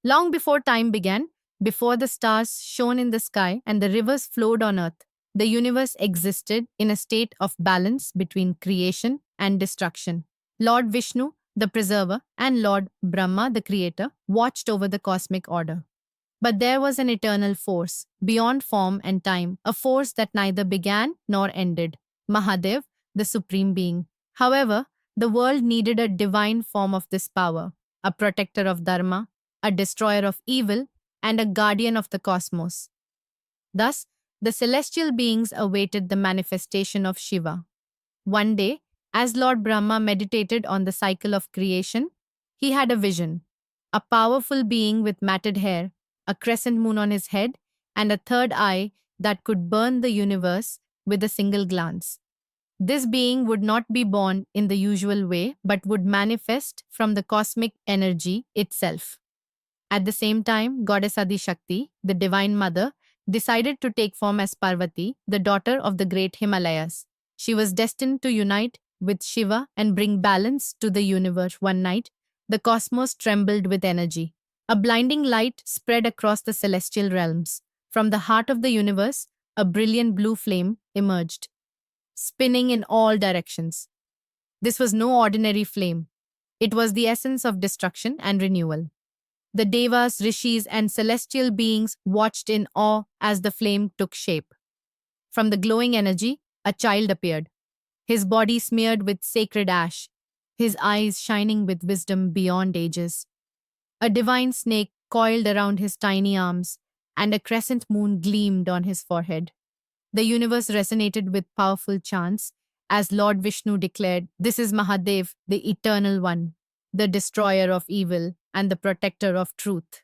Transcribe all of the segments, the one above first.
Long before time began, before the stars shone in the sky and the rivers flowed on earth, the universe existed in a state of balance between creation and destruction. Lord Vishnu, the preserver, and Lord Brahma, the creator, watched over the cosmic order. But there was an eternal force, beyond form and time, a force that neither began nor ended. Mahadev, the supreme being. However, the world needed a divine form of this power, a protector of dharma, a destroyer of evil, and a guardian of the cosmos. Thus, the celestial beings awaited the manifestation of Shiva. One day, as Lord Brahma meditated on the cycle of creation, he had a vision. A powerful being with matted hair, a crescent moon on his head, and a third eye that could burn the universe with a single glance. This being would not be born in the usual way, but would manifest from the cosmic energy itself. At the same time, Goddess Adi Shakti, the Divine Mother, decided to take form as Parvati, the daughter of the great Himalayas. She was destined to unite with Shiva and bring balance to the universe. One night, the cosmos trembled with energy. A blinding light spread across the celestial realms. From the heart of the universe, a brilliant blue flame emerged, spinning in all directions. This was no ordinary flame. It was the essence of destruction and renewal. The devas, rishis, and celestial beings watched in awe as the flame took shape. From the glowing energy, a child appeared, his body smeared with sacred ash, his eyes shining with wisdom beyond ages. A divine snake coiled around his tiny arms, and a crescent moon gleamed on his forehead. The universe resonated with powerful chants as Lord Vishnu declared, "This is Mahadev, the Eternal One, the destroyer of evil and the protector of truth."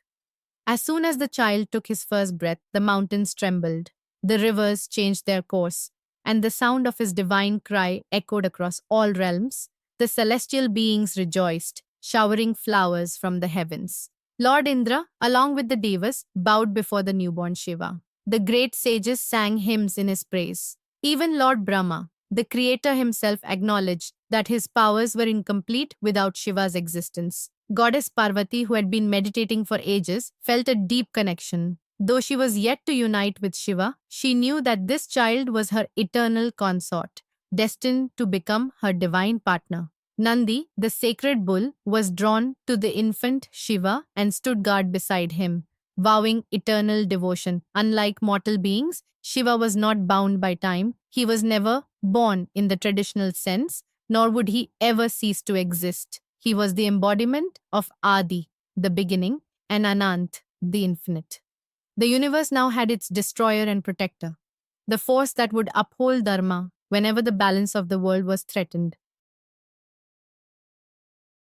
As soon as the child took his first breath, the mountains trembled, the rivers changed their course, and the sound of his divine cry echoed across all realms. The celestial beings rejoiced, showering flowers from the heavens. Lord Indra, along with the devas, bowed before the newborn Shiva. The great sages sang hymns in his praise. Even Lord Brahma, the creator himself, acknowledged that his powers were incomplete without Shiva's existence. Goddess Parvati, who had been meditating for ages, felt a deep connection. Though she was yet to unite with Shiva, she knew that this child was her eternal consort, destined to become her divine partner. Nandi, the sacred bull, was drawn to the infant Shiva and stood guard beside him, vowing eternal devotion. Unlike mortal beings, Shiva was not bound by time. He was never born in the traditional sense, nor would he ever cease to exist. He was the embodiment of Adi, the beginning, and Anant, the infinite. The universe now had its destroyer and protector, the force that would uphold Dharma whenever the balance of the world was threatened.